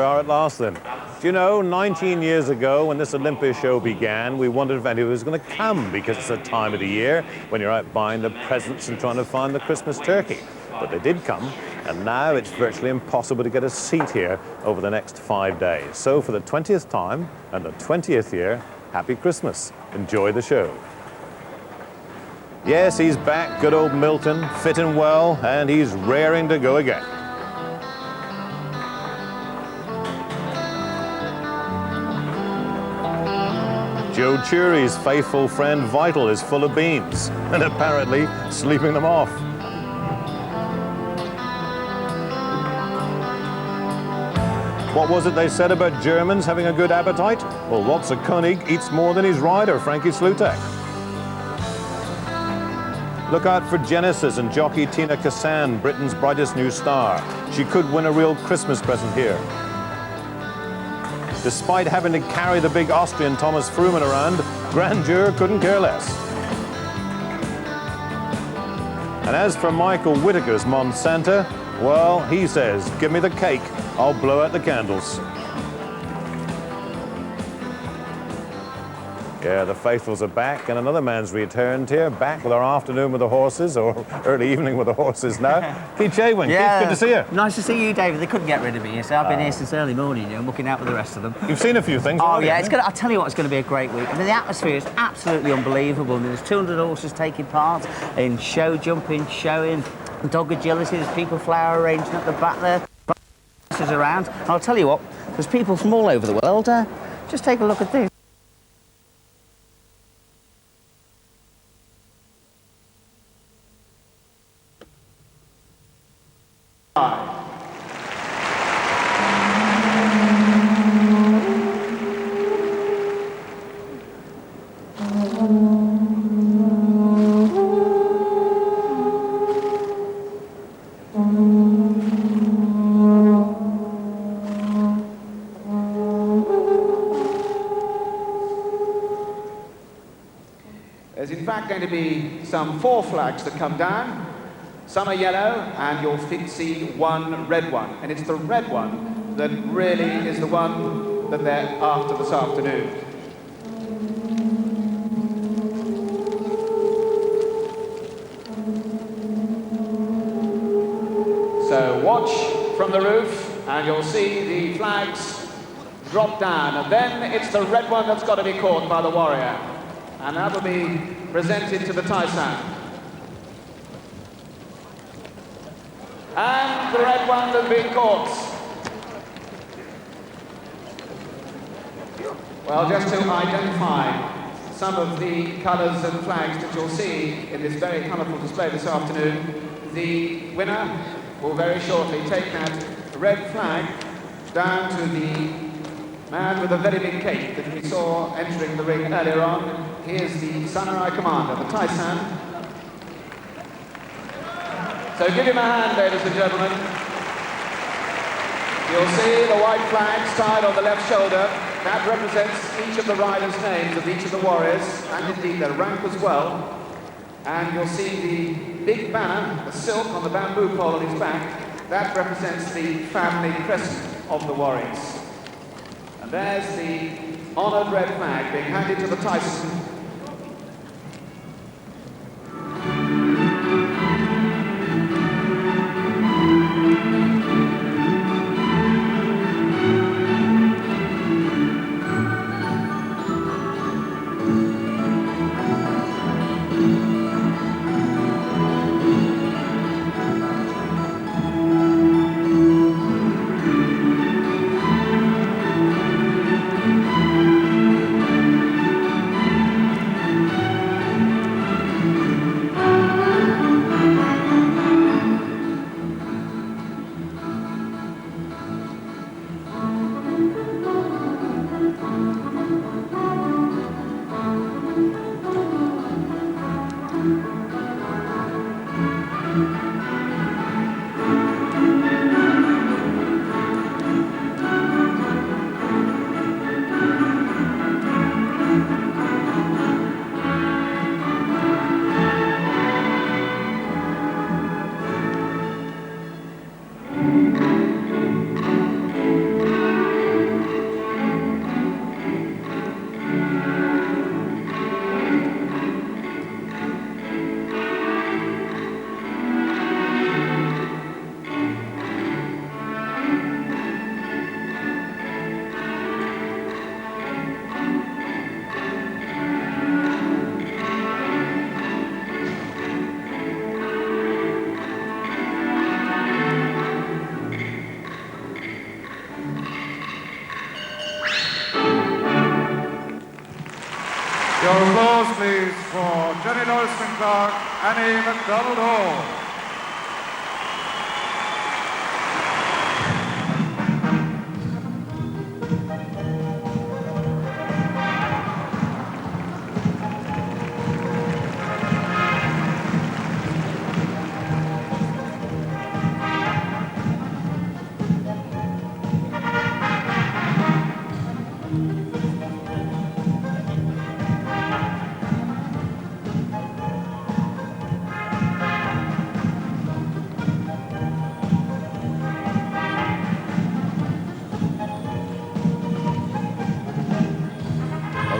we are at last then. Do you know, 19 years ago when this Olympia show began, we wondered if anyone was going to come because it's a time of the year when you're out buying the presents and trying to find the Christmas turkey. But they did come, and now it's virtually impossible to get a seat here over the next 5 days. So for the 20th time and the 20th year, happy Christmas. Enjoy the show. Yes, he's back, good old Milton, fit and well, and he's raring to go again. Joe Churi's faithful friend Vital is full of beans and apparently sleeping them off. What was it they said about Germans having a good appetite? Well, Lotsa Koenig eats more than his rider, Frankie Slutek. Look out for Genesis and jockey Tina Kassan, Britain's brightest new star. She could win a real Christmas present here. Despite having to carry the big Austrian Thomas Fruman around, Grandeur couldn't care less. And as for Michael Whitaker's Monsanto, well, he says, give me the cake, I'll blow out the candles. Yeah, the faithfuls are back, and another man's returned here, back with our afternoon with the horses, or early evening with the horses now. Keith Chadwin, yeah, Keith, good to see you. Nice to see you, David. They couldn't get rid of me, you see. I've been here since early morning, you know, looking out with the rest of them. You've seen a few things. Oh, yeah, I'll tell you what, it's going to be a great week. I mean, the atmosphere is absolutely unbelievable. I mean, there's 200 horses taking part in show jumping, showing, dog agility. There's people flower arranging at the back there. Around. And I'll tell you what, there's people from all over the world. Just take a look at this. There's in fact going to be some 4 flags that come down. Some are yellow, and you'll see one red one. And it's the red one that really is the one that they're after this afternoon. So watch from the roof, and you'll see the flags drop down. And then it's the red one that's got to be caught by the warrior. And that will be presented to the Tyson. And the red one has been caught. Well, just to identify some of the colours and flags that you'll see in this very colourful display this afternoon, the winner will very shortly take that red flag down to the man with a very big cape that we saw entering the ring earlier on. Here's the Samurai Commander, the Tyson. So give him a hand, ladies and gentlemen. You'll see the white flags tied on the left shoulder. That represents each of the riders' names of each of the warriors, and indeed their rank as well. And you'll see the big banner, the silk on the bamboo pole on his back. That represents the family crest of the warriors. And there's the honoured red flag being handed to the Tyson. applause, please, for Jenny Norrisman-Clark, Annie MacDonald-Hall.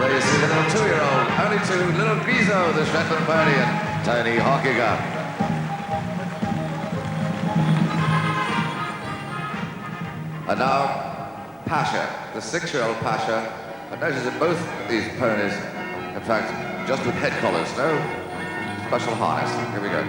There you see the little 2-year-old, only 2, little Grizo, the Shetland pony, and tiny hockey gun. And now, Pasha, the 6-year-old Pasha. And notice that both these ponies, in fact, just with head collars, no special harness. Here we go.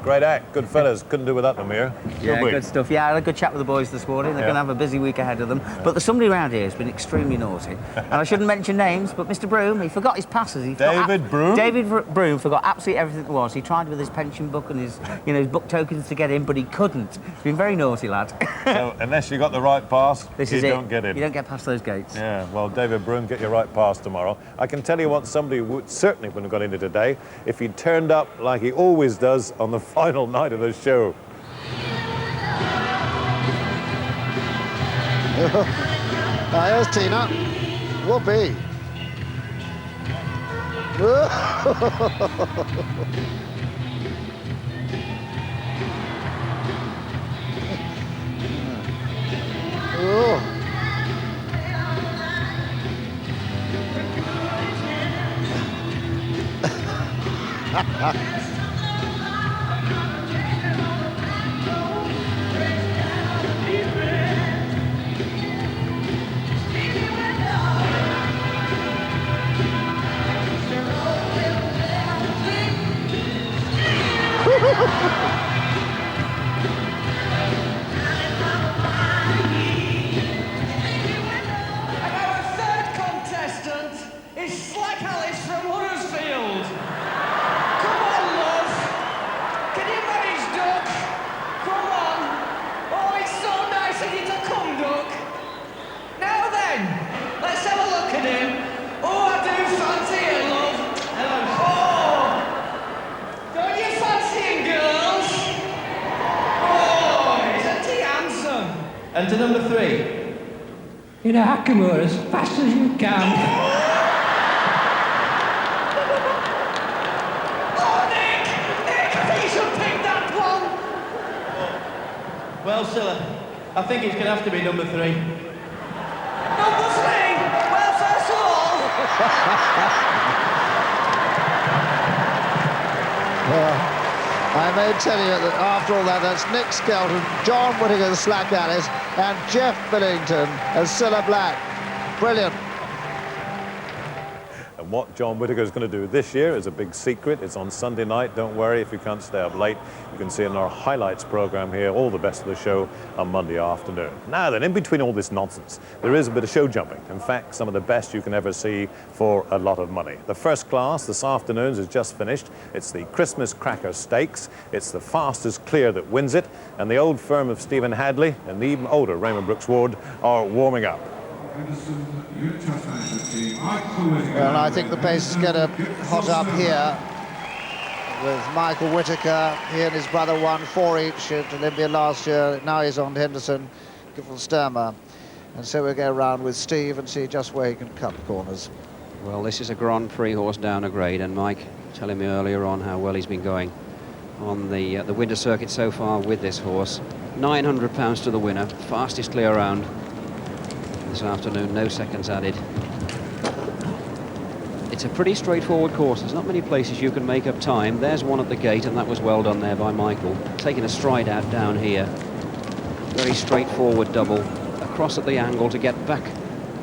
Great act, good fellas. Couldn't do without them here. Yeah, good stuff. Yeah, I had a good chat with the boys this morning. They're going to have a busy week ahead of them. But there's somebody around here who's been extremely naughty. And I shouldn't mention names, but Mr. Broom, he forgot his passes. David Broom? David Broom forgot absolutely everything there was. He tried with his pension book and his, his book tokens to get in, but he couldn't. He's been very naughty, lad. So unless you got the right pass, you don't get in. You don't get past those gates. Yeah, well, David Broom, get your right pass tomorrow. I can tell you what somebody certainly wouldn't have got into today if he'd turned up like he always does on the final night of the show. Here's Tina. Whoopee. Oh. And to number 3. In a Hackamore as fast as you can. Oh, Nick! Nick, I think you should pick that one! Well, Silla, I think it's going to have to be number 3. Number 3? Well, first of all... I may tell you that after all that, that's Nick Skelton, John Whittaker, Slack Alice, and Jeff Billington as Cilla Black. Brilliant. And what John Whittaker is going to do this year is a big secret. It's on Sunday night. Don't worry if you can't stay up late. You can see in our highlights program here all the best of the show on Monday afternoon. Now then, in between all this nonsense, there is a bit of show jumping. In fact, some of the best you can ever see for a lot of money. The first class this afternoon is just finished. It's the Christmas Cracker Stakes. It's the fastest clear that wins it. And the old firm of Stephen Hadley and the even older Raymond Brooks Ward are warming up. Well, I think the pace is going to hot up here with Michael Whittaker. He and his brother won 4 each at Olympia last year. Now he's on Henderson, Giffel-Sturmer. And so we'll go around with Steve and see just where he can cut the corners. Well, this is a Grand Prix horse down a grade, and Mike telling me earlier on how well he's been going on the winter circuit so far with this horse. £900 to the winner, fastest clear round this afternoon, no seconds added. It's a pretty straightforward course. There's not many places you can make up time. There's one at the gate, and that was well done there by Michael. Taking a stride out down here. Very straightforward double. Across at the angle to get back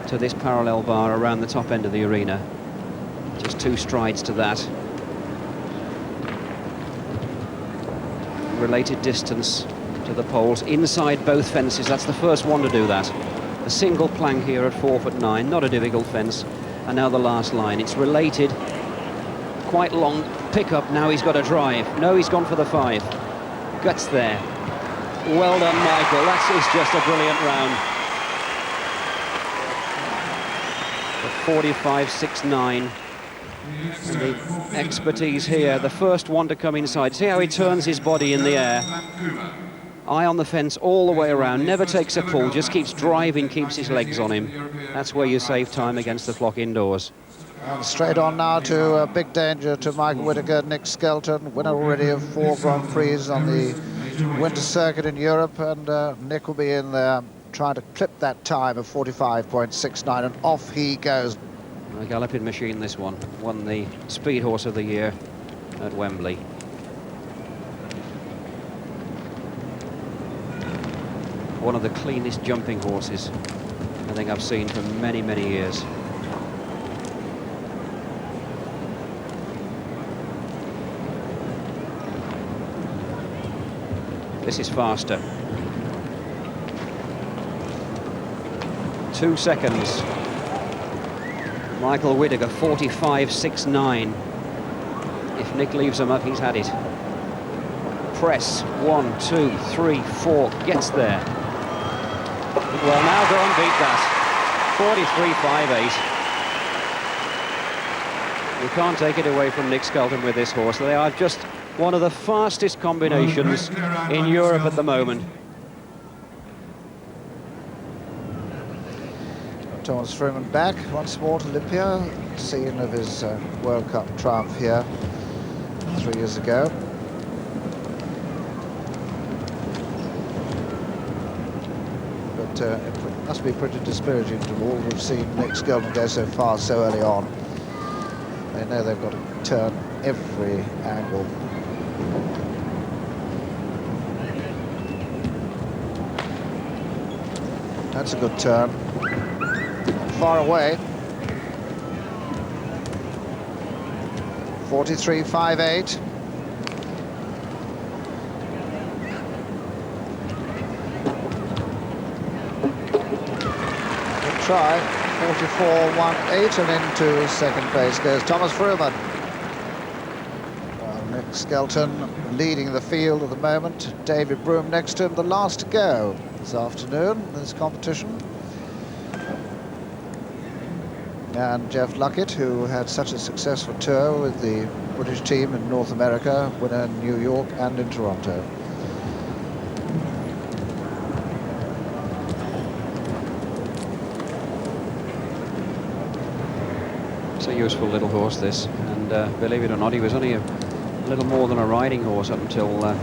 to this parallel bar around the top end of the arena. Just 2 strides to that. Related distance to the poles. Inside both fences. That's the first one to do that. A single plank here at 4'9", not a difficult fence. And now the last line. It's related, quite long pickup. Now he's got a drive. No, he's gone for the 5. Guts there. Well done, Michael. That is just a brilliant round. The 45.69. And the expertise here. The first one to come inside. See how he turns his body in the air. Eye on the fence all the way around, never takes a pull, just keeps driving, keeps his legs on him. That's where you save time against the flock indoors. And straight on now to big danger to Michael Whittaker, Nick Skelton, winner already of 4 Grand Prix on the winter circuit in Europe, and Nick will be in there trying to clip that time of 45.69, and off he goes. A galloping machine, this one. Won the Speed Horse of the Year at Wembley. One of the cleanest jumping horses I think I've seen for many, many years. This is faster. 2 seconds. Michael Whittaker, 45.69. If Nick leaves him up, he's had it. Press, 1, 2, 3, 4, gets there. Well, now go and beat that. 43.58. You can't take it away from Nick Skelton with this horse. They are just one of the fastest combinations in Europe at the moment. Thomas Freeman back once more to Olympia, scene of his World Cup triumph here 3 years ago. But it must be pretty dispiriting to all who've seen Nick Skelton go so far so early on. They know they've got to turn every angle. That's a good turn. Far away. 43.58. Good try. 44.18, and into second place goes Thomas Fruman. Well, Nick Skelton leading the field at the moment. David Broom next to him, the last to go this afternoon in this competition. And Jeff Luckett, who had such a successful tour with the British team in North America, winner in New York and in Toronto. It's a useful little horse, this, and believe it or not, he was only a little more than a riding horse up until a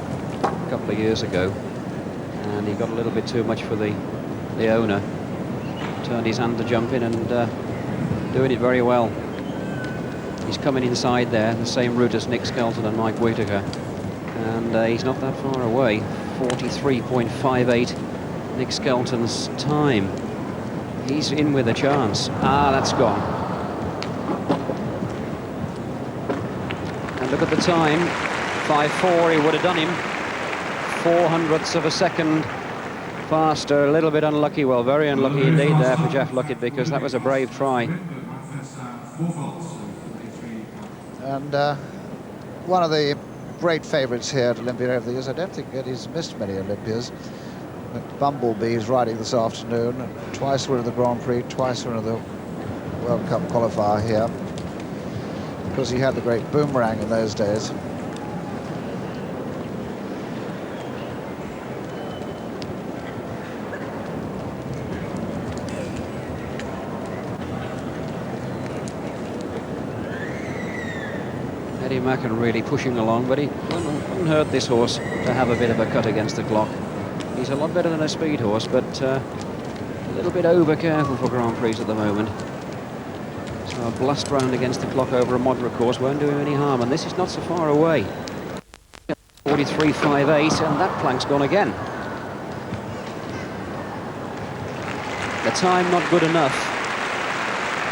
couple of years ago, and he got a little bit too much for the owner. Turned his hand to jumping and doing it very well. He's coming inside there, the same route as Nick Skelton and Mike Whitaker, and he's not that far away. 43.58 Nick Skelton's time. He's in with a chance. Ah, that's gone. And look at the time, 5.4, he would have done him 0.04 of a second faster. A little bit unlucky, well, very unlucky indeed there for Jeff Luckett, because that was a brave try. And one of the great favourites here at Olympia over the years. I don't think that he's missed many Olympias. Bumblebee is riding this afternoon. Twice winner of the Grand Prix, twice winner of the World Cup qualifier here. Because he had the great boomerang in those days. Eddie Macken really pushing along, but he wouldn't hurt this horse to have a bit of a cut against the clock. He's a lot better than a speed horse, but a little bit over careful for Grand Prix at the moment. So a blast round against the clock over a moderate course won't do him any harm, and this is not so far away. 43.58, and that plank's gone again. The time not good enough,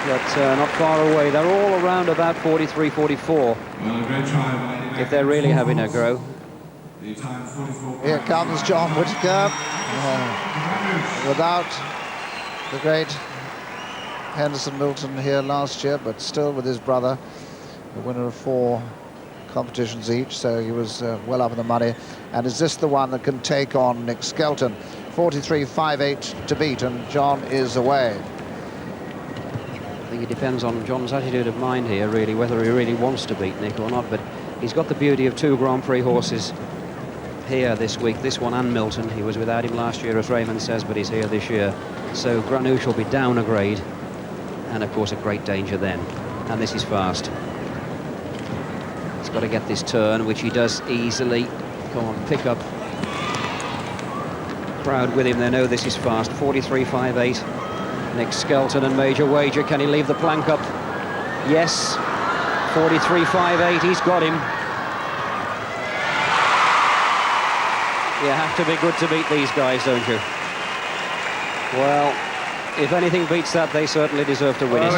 but not far away. They're all around about 43.44. If they're really having a go. Here comes John Whitaker, without the great Henderson Milton here last year, but still with his brother, the winner of 4 competitions each, so he was well up in the money. And is this the one that can take on Nick Skelton? 43.58 to beat, and John is away. I think it depends on John's attitude of mind here, really, whether he really wants to beat Nick or not, but he's got the beauty of 2 Grand Prix horses here this week, this one and Milton. He was without him last year, as Raymond says, but he's here this year. So Granouche will be down a grade, and of course a great danger then. And this is fast. He's got to get this turn, which he does easily. Come on, pick up. Crowd with him, they know this is fast. 43.58. Nick Skelton and Major Wager. Can he leave the plank up? Yes. 43.58, he's got him. You have to be good to beat these guys, don't you? Well, if anything beats that, they certainly deserve to win it.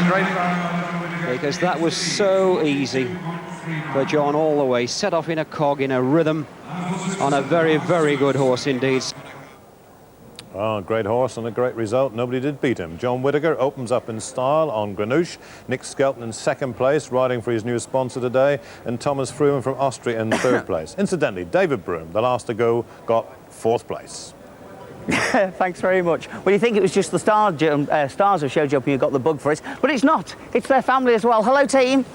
Because that was so easy for John all the way. Set off in a cog, in a rhythm, on a very, very good horse indeed. Oh, great horse and a great result. Nobody did beat him. John Whitaker opens up in style on Granouche. Nick Skelton in 2nd place, riding for his new sponsor today. And Thomas Fruman from Austria in 3rd place. Incidentally, David Broom, the last to go, got 4th place. Thanks very much. Well, you think it was just the stars of show jumping who got the bug for it, but it's not. It's their family as well. Hello, team.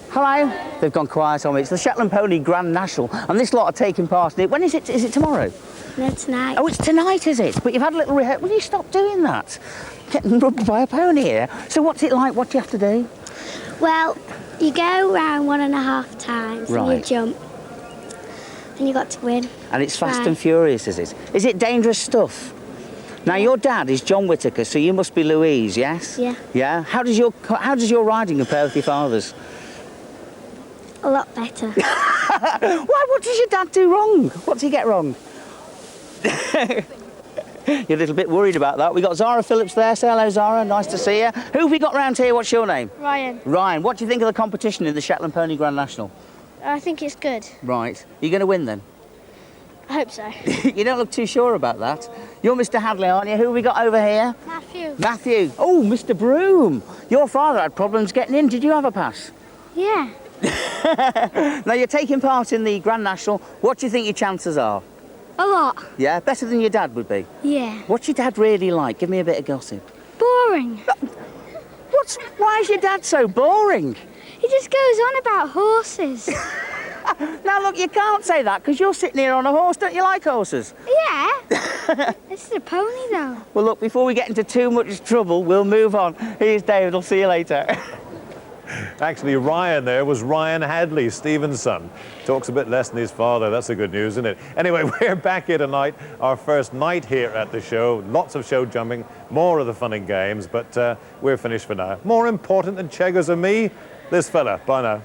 Hello. They've gone quiet on me. It's the Shetland Pony Grand National, and this lot are taking part in it. When is it? Is it tomorrow? No, tonight. Oh, it's tonight, is it? But you've had a little rehearsal. Will you stop doing that? getting rubbed by a pony here. So what's it like? What do you have to do? Well, you go around 1.5 times and you Right. jump. And you got to win. And it's fast Right. and furious, is it? Is it dangerous stuff? Now, your dad is John Whittaker, so you must be Louise, yes? Yeah. Yeah? How does your riding compare with your father's? A lot better. Why? What does your dad do wrong? What did he get wrong? You're a little bit worried about that. We got Zara Phillips there. Say hello, Zara. Nice to see you. Who have we got round here? What's your name? Ryan, Ryan. What do you think of the competition in the Shetland Pony Grand National? I think it's good. Right. You're going to win then? I hope so. You don't look too sure about that. You're Mr. Hadley, aren't you? Who have we got over here? Matthew. Matthew. Oh, Mr. Broom. Your father had problems getting in. Did you have a pass? Yeah. Now, you're taking part in the Grand National. What do you think your chances are? A lot. Yeah? Better than your dad would be? Yeah. What's your dad really like? Give me a bit of gossip. Boring. Why is your dad so boring? He just goes on about horses. Now, look, you can't say that because you're sitting here on a horse. Don't you like horses? Yeah. This is a pony, though. Well, look, before we get into too much trouble, we'll move on. Here's David. I'll see you later. Actually, Ryan there was Ryan Hadley, Stephen's son. Talks a bit less than his father. That's the good news, isn't it? Anyway, we're back here tonight, our first night here at the show. Lots of show jumping, more of the fun and games, but we're finished for now. More important than Cheggers and me, this fella. Bye now.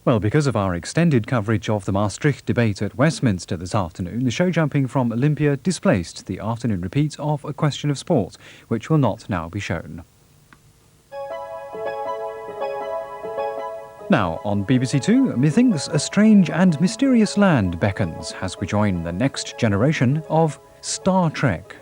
Well, because of our extended coverage of the Maastricht debate at Westminster this afternoon, the show jumping from Olympia displaced the afternoon repeat of A Question of Sport, which will not now be shown. Now, on BBC2, methinks a strange and mysterious land beckons as we join the next generation of Star Trek.